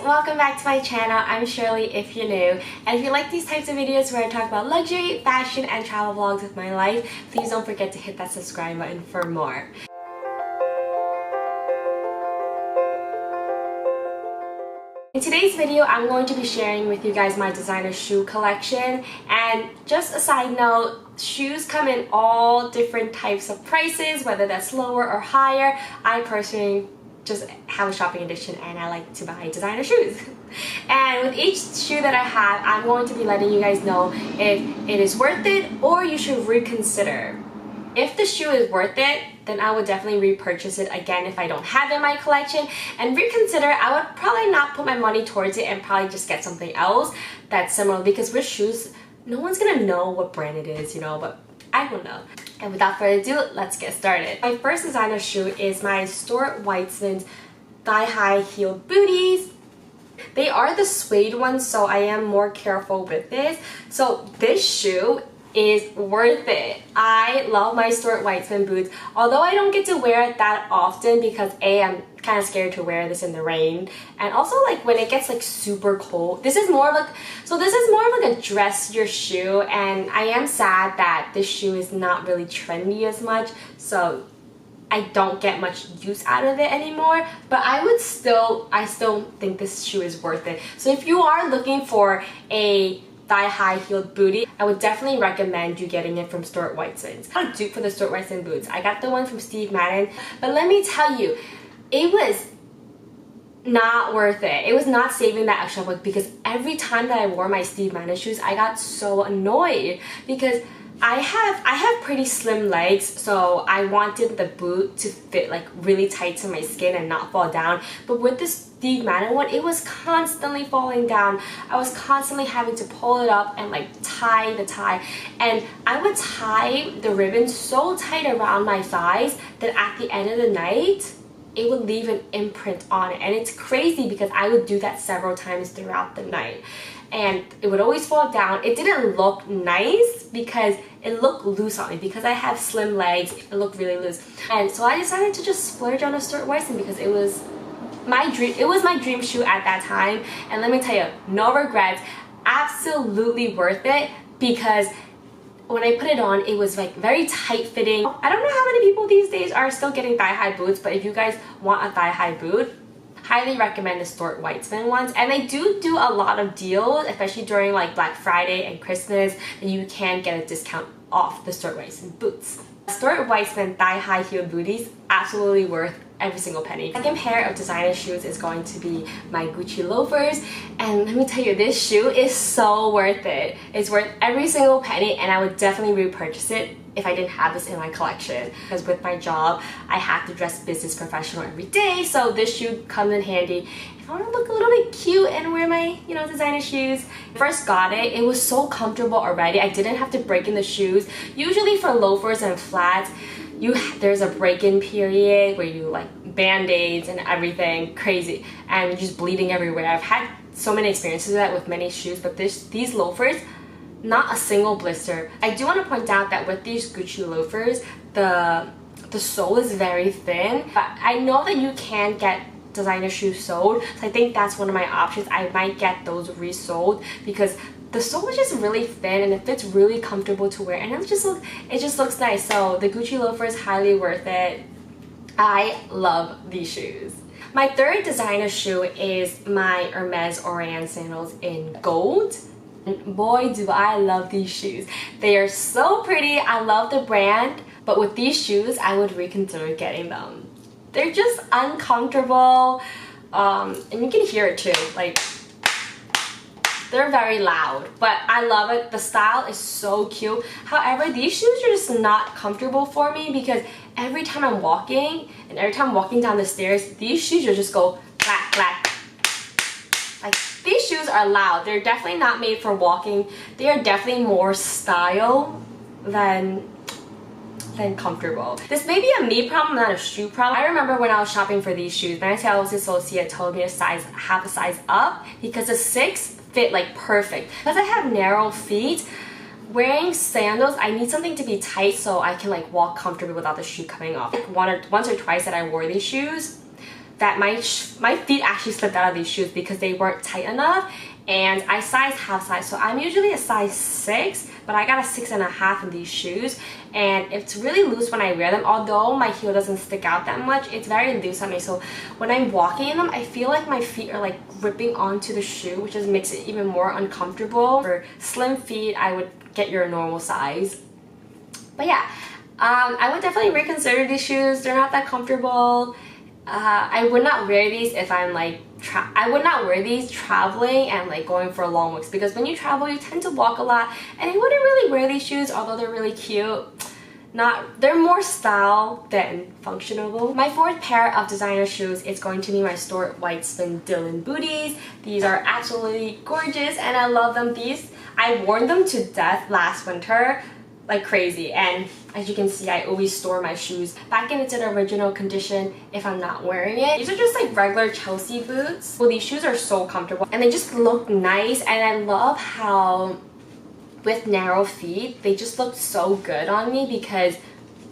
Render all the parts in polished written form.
welcome back to my channel. I'm Shirley if you're new, and if you like these types of videos where I talk about luxury, fashion, and travel vlogs of my life, please don't forget to hit that subscribe button for more. In today's video, I'm going to be sharing with you guys my designer shoe collection, and just a side note, shoes come in all different types of prices, whether that's lower or higher. I personally just have a shopping addiction and I like to buy designer shoes. And with each shoe that I have, I'm going to be letting you guys know if it is worth it or you should reconsider. If the shoe is worth it, then I would definitely repurchase it again if I don't have it in my collection. And reconsider, I would probably not put my money towards it and probably just get something else that's similar, because with shoes, no one's gonna know what brand it is, you know, but I will know. And without further ado, let's get started. My first designer shoe is my Stuart Weitzman's thigh-high heeled booties. They are the suede ones, so I am more careful with this. So this shoe is worth it. I love my Stuart Weitzman boots, although I don't get to wear it that often because A, I'm kind of scared to wear this in the rain, and also like when it gets like super cold. This is more of like a dressier shoe, and I am sad that this shoe is not really trendy as much, so I don't get much use out of it anymore, but I still think this shoe is worth it. So if you are looking for a thigh-high heeled booty, I would definitely recommend you getting it from Stuart Weitzman's. I got a dupe for the Stuart Weitzman boots. I got the one from Steve Madden, but let me tell you, it was not worth it. It was not saving that extra buck, because every time that I wore my Steve Madden shoes, I got so annoyed because I have pretty slim legs, so I wanted the boot to fit like really tight to my skin and not fall down. But with this Steve Madden one, it was constantly falling down. I was constantly having to pull it up and like tie the tie, and I would tie the ribbon so tight around my thighs that at the end of the night it would leave an imprint on it. And it's crazy because I would do that several times throughout the night, and it would always fall down. It didn't look nice because it looked loose on me. Because I have slim legs, it looked really loose. And so I decided to just splurge on a Stuart Weitzman because it was my dream shoe at that time. And let me tell you, no regrets, absolutely worth it, because when I put it on, it was like very tight fitting. I don't know how many people these days are still getting thigh-high boots, but if you guys want a thigh-high boot, highly recommend the Stuart Weitzman ones. And they do a lot of deals, especially during like Black Friday and Christmas, and you can get a discount off the Stuart Weitzman boots. Stuart Weitzman thigh-high heeled booties, absolutely worth every single penny. Second pair of designer shoes is going to be my Gucci loafers, and let me tell you, this shoe is so worth it. It's worth every single penny, and I would definitely repurchase it if I didn't have this in my collection, because with my job I have to dress business professional every day, so this shoe comes in handy if I want to look a little bit cute and wear my, you know, designer shoes. First got it, it was so comfortable already. I didn't have to break in the shoes. Usually for loafers and flats, there's a break-in period where you like band-aids and everything crazy, and you're just bleeding everywhere. I've had so many experiences with that with many shoes, but these loafers, not a single blister. I do want to point out that with these Gucci loafers, the sole is very thin, but I know that you can get designer shoes sold, so I think that's one of my options. I might get those resold because the sole is just really thin and it fits really comfortable to wear, and it just looks nice. So the Gucci loafer is highly worth it. I love these shoes. My third designer shoe is my Hermes Oran sandals in gold. And boy, do I love these shoes. They are so pretty. I love the brand, but with these shoes, I would reconsider getting them. They're just uncomfortable, and you can hear it too. Like, they're very loud, but I love it. The style is so cute. However, these shoes are just not comfortable for me because every time I'm walking and every time I'm walking down the stairs, these shoes will just go clack, clack. Like, these shoes are loud. They're definitely not made for walking. They are definitely more style than comfortable. This may be a me problem, not a shoe problem. I remember when I was shopping for these shoes, my sales associate told me to have a size up because a 6 fit like perfect. Because I have narrow feet, wearing sandals, I need something to be tight so I can like walk comfortably without the shoe coming off. Like once or twice that I wore these shoes, that my feet actually slipped out of these shoes because they weren't tight enough, and I sized half size. So I'm usually a size 6, but I got a 6.5 in these shoes, and it's really loose when I wear them. Although my heel doesn't stick out that much, it's very loose on me. So when I'm walking in them, I feel like my feet are like gripping onto the shoe, which just makes it even more uncomfortable. For slim feet, I would get your normal size. But yeah, I would definitely reconsider these shoes. They're not that comfortable. I would not wear these if I'm like I would not wear these traveling and like going for long walks, because when you travel you tend to walk a lot, and I wouldn't really wear these shoes although they're really cute. They're more style than functional. My fourth pair of designer shoes is going to be my Stuart Weitzman Dylan booties. These are absolutely gorgeous and I love them. I worn them to death last winter like crazy, and as you can see, I always store my shoes back in its original condition if I'm not wearing it. These are just like regular Chelsea boots. Well, these shoes are so comfortable and they just look nice, and I love how with narrow feet they just look so good on me because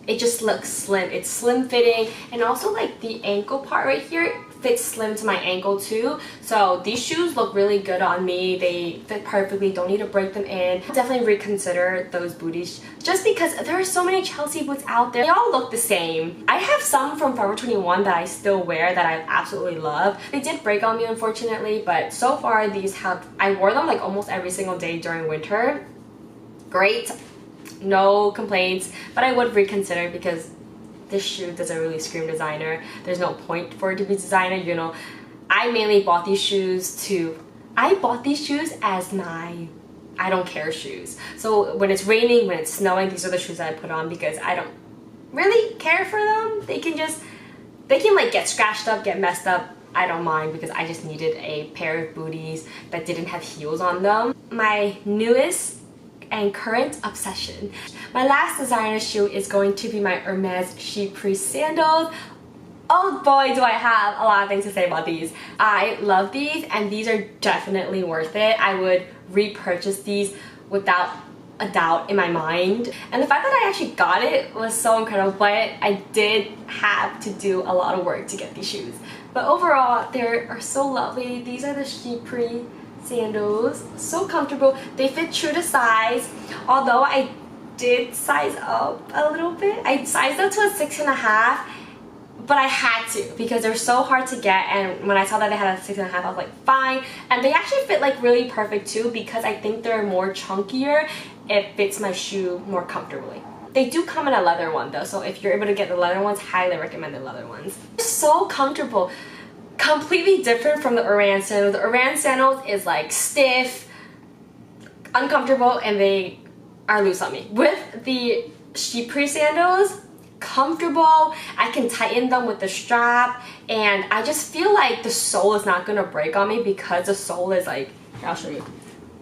it just looks slim. It's slim fitting, and also like the ankle part right here fits slim to my ankle too. So these shoes look really good on me. They fit perfectly, don't need to break them in. Definitely reconsider those booties just because there are so many Chelsea boots out there. They all look the same. I have some from Forever 21 that I still wear that I absolutely love. They did break on me unfortunately, but so far I wore them like almost every single day during winter. Great, no complaints, but I would reconsider because this shoe doesn't really scream designer. There's no point for it to be designer, you know. I mainly bought these shoes as my I don't care shoes. So when it's raining, when it's snowing, these are the shoes that I put on because I don't really care for them. They can like get scratched up, get messed up. I don't mind because I just needed a pair of booties that didn't have heels on them. My newest and current obsession. My last designer shoe is going to be my Hermes Chypre sandals. Oh boy, do I have a lot of things to say about these. I love these, and these are definitely worth it. I would repurchase these without a doubt in my mind. And the fact that I actually got it was so incredible, but I did have to do a lot of work to get these shoes. But overall, they are so lovely. These are the Chypre sandals, so comfortable. They fit true to size, although I did size up a little bit. I sized up to a 6.5, but I had to because they're so hard to get, and when I saw that they had a 6.5, I was like fine. And they actually fit like really perfect too because I think they're more chunkier. It fits my shoe more comfortably. They do come in a leather one though, so if you're able to get the leather ones, highly recommend the leather ones. They're so comfortable. Completely different from the Oran sandals. The Oran sandals is like stiff, uncomfortable, and they are loose on me. With the Chypre sandals, comfortable. I can tighten them with the strap, and I just feel like the sole is not gonna break on me because the sole is like, here, I'll show you.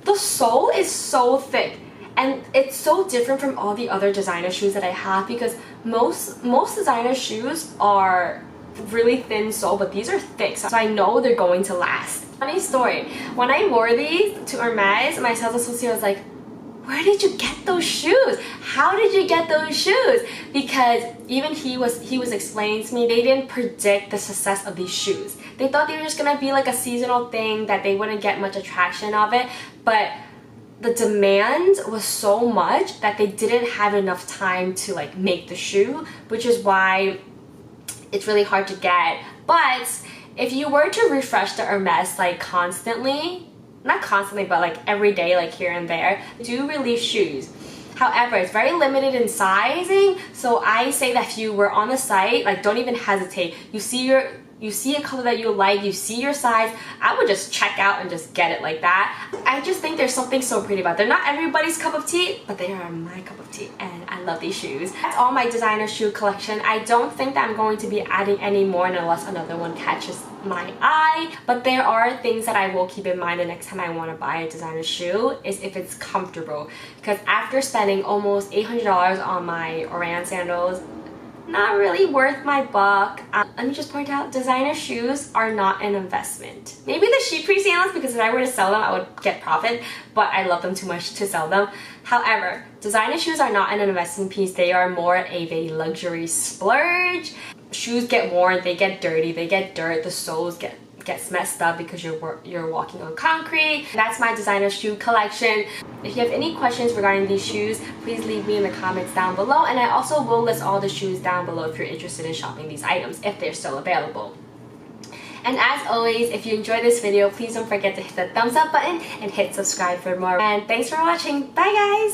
The sole is so thick, and it's so different from all the other designer shoes that I have because most designer shoes are really thin sole, but these are thick, so I know they're going to last. Funny story, when I wore these to Hermes, my sales associate was like, where did you get those shoes? How did you get those shoes? Because even he was explaining to me they didn't predict the success of these shoes. They thought they were just gonna be like a seasonal thing, that they wouldn't get much attraction of it, but the demand was so much that they didn't have enough time to like make the shoe, which is why it's really hard to get. But if you were to refresh the Hermes like constantly, not constantly, but like every day, like here and there, do release shoes. However, it's very limited in sizing, so I say that if you were on the site, like don't even hesitate. You see a color that you like, you see your size, I would just check out and just get it like that. I just think there's something so pretty about it. They're not everybody's cup of tea, but they are my cup of tea, and I love these shoes. That's all my designer shoe collection. I don't think that I'm going to be adding any more unless another one catches my eye, but there are things that I will keep in mind the next time I want to buy a designer shoe is if it's comfortable, because after spending almost $800 on my Oran sandals, not really worth my buck. Let me just point out, designer shoes are not an investment. Maybe the Chypre sandals, because if I were to sell them, I would get profit, but I love them too much to sell them. However, designer shoes are not an investment piece. They are more of a luxury splurge. shoes get worn, they get dirty, they get dirt, the soles gets messed up because you're walking on concrete. That's my designer shoe collection. If you have any questions regarding these shoes, please leave me in the comments down below, and I also will list all the shoes down below if you're interested in shopping these items, if they're still available. And as always, if you enjoyed this video, please don't forget to hit the thumbs up button and hit subscribe for more. And thanks for watching. Bye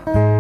guys!